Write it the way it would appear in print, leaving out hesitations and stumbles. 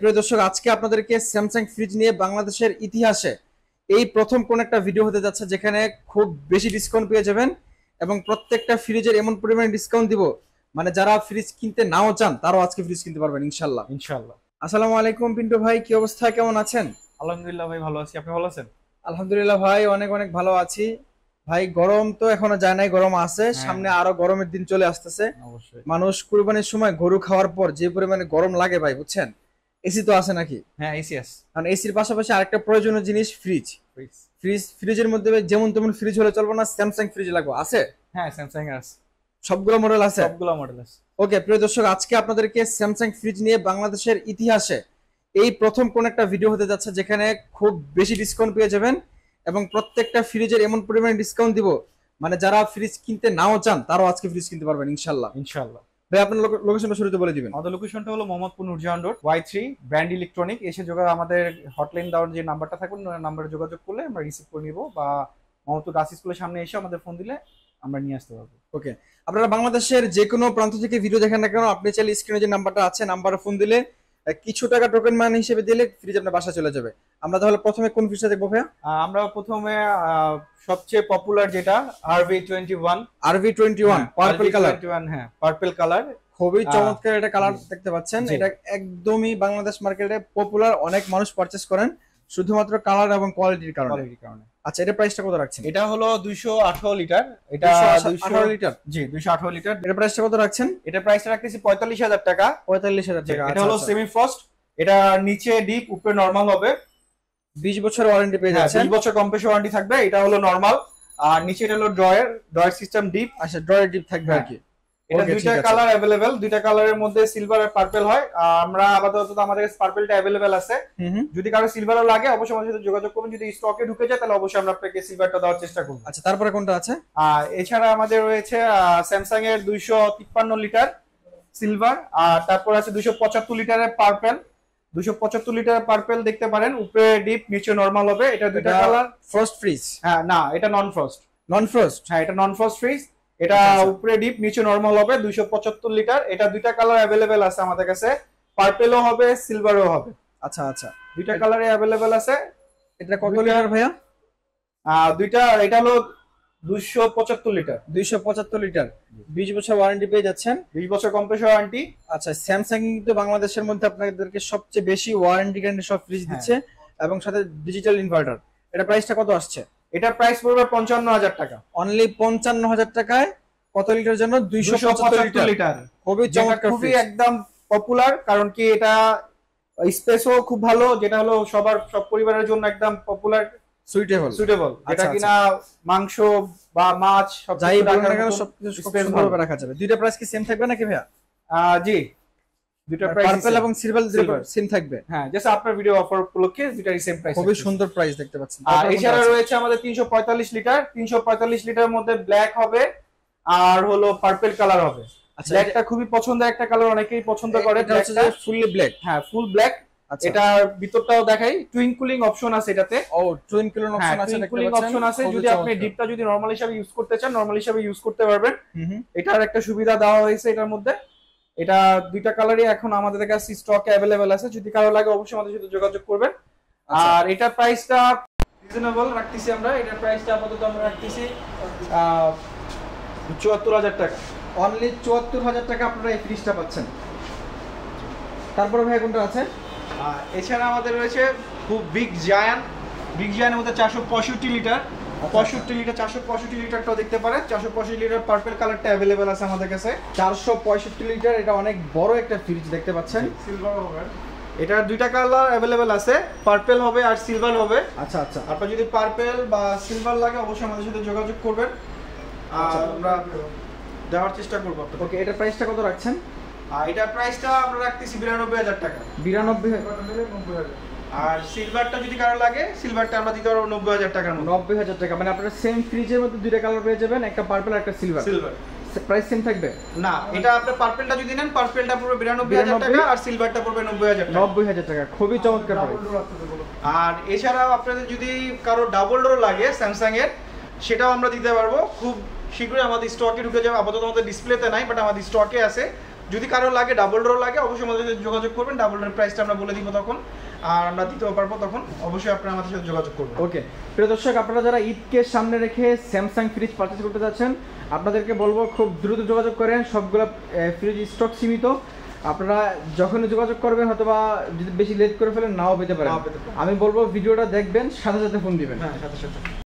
প্রিয় দর্শক, আজকে আপনাদেরকে স্যামসাং ফ্রিজ নিয়ে বাংলাদেশের ইতিহাসে এই প্রথম কোন একটা ভিডিও হতে যাচ্ছে যেখানে খুব বেশি ডিসকাউন্ট পেয়ে যাবেন এবং প্রত্যেকটা ফ্রিজের এমন পরিমাণে ডিসকাউন্ট দিব মানে যারা ফ্রিজ কিনতে নাও চান তারাও আজকে ফ্রিজ কিনতে পারবেন ইনশাআল্লাহ। ইনশাআল্লাহ। আসসালামু আলাইকুম পিন্টু ভাই, কি অবস্থা, কেমন আছেন? আলহামদুলিল্লাহ ভাই, ভালো আছি। আপনি ভালো আছেন? আলহামদুলিল্লাহ ভাই, অনেক অনেক ভালো আছি ভাই। গরম তো এখনো যায় নাই, গরম আছে, সামনে আরো গরমের দিন চলে আসতেছে। অবশ্যই। মানুষ কুরবানির সময় গরু খাওয়ার পর যে পরিমাণে গরম লাগে ভাই, বুঝছেন, এসি তো আছে নাকি? হ্যাঁ, এসি আছে। কারণ এসির পাশাপাশি আরেকটা প্রয়োজনীয় জিনিস ফ্রিজ। ফ্রিজের মধ্যে যেমন তেমন ফ্রিজ হলে চলবে না, স্যামসাং ফ্রিজ লাগবে। আছে? হ্যাঁ, স্যামসাং আছে, সবগুলো মডেল আছে। সবগুলো মডেল আছে। ওকে প্রিয় দর্শক, আজকে আপনাদেরকে স্যামসাং ফ্রিজ নিয়ে বাংলাদেশের ইতিহাসে এই প্রথম কোন একটা ভিডিও হতে যাচ্ছে যেখানে খুব বেশি ডিসকাউন্ট পেয়ে যাবেন এবং প্রত্যেকটা ফ্রিজের এমন পরিমাণে ডিসকাউন্ট দিব মানে যারা ফ্রিজ কিনতে নাও চান তারাও আজকে ফ্রিজ কিনতে পারবেন ইনশাআল্লাহ। ইনশাআল্লাহ ভাই, আপনার লোকেশনটা শুরুতে বলে দিবেন। আমাদের লোকেশনটা হলো Mohammadpur Nurjahan road, Y3 brand electronic. এসে আমাদের হটলাইন দেওয়ার যে নাম্বারটা থাকবে ওই নাম্বারে যোগাযোগ করলে আমরা রিসিভ করে নিব, বা মোহাম্মদপুর গার্লস স্কুলের সামনে এসে আমাদের ফোন দিলে আমরা নিয়ে আসতে পারবো। ওকে, আপনারা বাংলাদেশের যে কোনো প্রান্ত থেকে ভিডিও দেখেন না কেন, আপনি চাইলে স্ক্রিনে যে নাম্বারটা আছে নাম্বারে ফোন দিলে কিছু টাকা টোকেন মানি হিসেবে দিলে ফ্রিজ আপনার বাসা চলে যাবে। আমরা তাহলে প্রথমে কোন ফ্রিজটা দেখবো ভাইয়া? আমরা প্রথমে সবচেয়ে পপুলার যেটা RV21 পার্পল কালার। হ্যাঁ, পার্পল কালার খুবই চমৎকার একটা কালার দেখতে পাচ্ছেন। এটা একদমই বাংলাদেশ মার্কেটে পপুলার, অনেক মানুষ পারচেজ করেন শুধুমাত্র কালার এবং কোয়ালিটির কারণে। আচ্ছা, এটা প্রাইসটা কত রাখছেন? এটা হলো 218 লিটার। এটা 218 লিটার? জি, 218 লিটার। এটা প্রাইসটা কত রাখছেন? এটা প্রাইসটা রাখতেছি 45,000 টাকা। 45,000 টাকা। এটা হলো সেমি ফ্রস্ট। এটা নিচে ডিপ, উপরে নরমাল হবে। 20 বছর ওয়ারেন্টি পেয়ে যাচ্ছেন। 20 বছর কম্প্রেসর ওয়ারেন্টি থাকবে। এটা হলো নরমাল, আর নিচে এটা হলো ড্রয়ার সিস্টেম ডিপ। আচ্ছা, ড্রয়ার ডিপ থাকবে আর কি। এটা দুইটা কালার अवेलेबल, দুইটা কালারের মধ্যে সিলভার আর পার্পল হয়। আমরা আপাতত আমাদের কাছে পার্পলটা अवेलेबल আছে। যদি কারো সিলভারও লাগে অবশ্যই আমাদের সাথে যোগাযোগ করবেন। যদি স্টকে ঢুকে যায় তাহলে অবশ্যই আমরা আপনাকে সিলভারটা দেওয়ার চেষ্টা করব। আচ্ছা, তারপরে কোনটা আছে? এছাড়া আমাদের রয়েছে স্যামসাং এর 253 লিটার সিলভার, আর তারপর আছে 275 লিটারের পার্পল। 275 লিটারের পার্পল দেখতে পারেন, উপরে ডিপ নিচে নরমাল হবে। এটা দুইটা কালার। Frost fridge? হ্যাঁ, না, এটা নন ফ্রস্ট। নন ফ্রস্ট? হ্যাঁ, এটা নন ফ্রস্ট ফ্রিজ। এটা উপরে ডিপ নিচে নরমাল হবে। 275 লিটার। এটা দুইটা কালার अवेलेबल আছে আমাদের কাছে, পার্পলও হবে সিলভারও হবে। আচ্ছা আচ্ছা, দুইটা কালারে अवेलेबल আছে। এটা কত লিটার ভাইয়া? দুইটা, এটা হলো 275 লিটার। 275 লিটার, 20 বছর ওয়ারেন্টি পেয়ে যাচ্ছেন। 20 বছর কম্প্রেসর ওয়ারেন্টি। আচ্ছা, স্যামসাং কিন্তু বাংলাদেশের মধ্যে আপনাদেরকে সবচেয়ে বেশি ওয়ারেন্টি গ্যারান্টি সব ফ্রিজ দিচ্ছে এবং সাথে ডিজিটাল ইনভার্টার। এটা প্রাইসটা কত আসছে? এটা প্রাইস পড়বে 55,000 টাকা। অনলি 55,000 টাকায় কত লিটার জন্য? 275 লিটার। খুবই চমৎকার, খুবই একদম পপুলার। কারণ কি এটা স্পেসও খুব ভালো, যেটা হলো সব পরিবারের জন্য একদম পপুলার, সুইটেবল। এটা কিনা মাংস বা মাছ সব যাই বলেন না কেন সবকিছু সুন্দরভাবে রাখা যাবে। দুইটা প্রাইস কি সেম থাকবে নাকি ভাইয়া? জি, দুইটা প্রাইস পার্পল এবং সিলভার সেম থাকবে। হ্যাঁ, জাস্ট আপনার ভিডিও অফার উপলক্ষে দুইটারই সেম প্রাইস। খুবই সুন্দর প্রাইস দেখতে পাচ্ছেন। আর এছাড়া রয়েছে আমাদের 345 লিটার। 345 লিটারের মধ্যে ব্ল্যাক হবে আর হলো পার্পল কালার হবে। আচ্ছা, ব্ল্যাকটা খুবই পছন্দের একটা কালার, অনেকেই পছন্দ করে। এটা হচ্ছে ফুললি ব্ল্যাক। হ্যাঁ, ফুল ব্ল্যাক। এটার ভিতরটাও দেখাই, টুইঙ্কলিং অপশন আছে এটাতে। টুইঙ্কলিং অপশন আছে, টুইঙ্কলিং অপশন আছে। যদি আপনি ডিপটা যদি নরমাল হিসেবে ইউজ করতে চান নরমাল হিসেবে ইউজ করতে পারবেন। এটার একটা সুবিধা দেওয়া হয়েছে এটার মধ্যে। এটা দুইটা কালারই এখন আমাদের কাছে স্টকে अवेलेबल আছে। যদি কারো লাগে অবশ্যই আমাদের সাথে যোগাযোগ করবেন। আর এটার প্রাইসটা রিজনেবল রাখতেছি আমরা। এটার প্রাইসটা আপাতত আমরা রাখতেছি 74,000 টাকা। অনলি 74,000 টাকা আপনারা এই ফ্রিজটা পাচ্ছেন। তারপরে ভাই কোনটা আছে? এছাড়া আমাদের রয়েছে খুব বিগ জায়ান্টের মধ্যে 465 লিটার। 465 লিটারটাও দেখতে পারেন। 465 লিটার পার্পল কালারটা अवेलेबल আছে আমাদের কাছে। 465 লিটার, এটা অনেক বড় একটা ফ্রিজ দেখতে পাচ্ছেন। সিলভার হবে। এটার দুইটা কালার अवेलेबल আছে, পার্পল হবে আর সিলভার হবে। আচ্ছা আচ্ছা, আপনার যদি পার্পল বা সিলভার লাগে অবশ্যই আমাদের সাথে যোগাযোগ করবেন, আর আমরা দেওয়ার চেষ্টা করব আপনাদের। ওকে, এটার প্রাইসটা কত রাখছেন? এটার প্রাইসটা আমরা রাখতেছি 92,000 টাকা। 92,000। আর সিলভারটা যদি কারো লাগে সিলভারটা আমরা দিতে পারবো 90,000 টাকার মধ্যে। 90,000 টাকা, মানে আপনারা সেম ফ্রিজের মধ্যে দুইটা কালার পেয়ে যাবেন, একটা পার্পল আর একটা সিলভার। প্রাইস সেম থাকবে না, এটা আপনি পার্পলটা যদি নেন পার্পলটা পড়বে 92,000 টাকা আর সিলভারটা পড়বে 90,000 টাকা। 90,000 টাকা, খুবই চমৎকার প্রাইস। আর এছাড়াও আপনাদের যদি কারো ডাবল ডোর লাগে স্যামসাং এর, সেটাও আমরা দিতে পারবো খুব শীঘ্রই। আমাদের স্টকে ঢুকে যাবে। আপাতত আমাদের ডিসপ্লেতে নাই, বাট আমাদের স্টকে আছে। যদি কারো লাগে ডাবল ডোর লাগে অবশ্যই আমাদের সাথে যোগাযোগ করবেন, ডাবল ডোর প্রাইসটা আমরা বলে দিব তখন, আর আমরা দিতেও পারবো তখন, অবশ্যই আপনারা আমাদের সাথে যোগাযোগ করবেন। ওকে প্রিয় দর্শক, আপনারা যারা ঈদকে সামনে রেখে স্যামসাং ফ্রিজ পারচেজ করতে যাচ্ছেন, আপনাদেরকে বলবো খুব দ্রুত যোগাযোগ করেন, সবগুলো ফ্রিজ স্টক সীমিত, আপনারা যখনই যোগাযোগ করবেন অথবা যদি বেশি লেট করে ফেলেন নাও পেতে পারেন। আমি বলবো ভিডিওটা দেখবেন, সাথে সাথে ফোন দিবেন। হ্যাঁ, সাথে সাথে।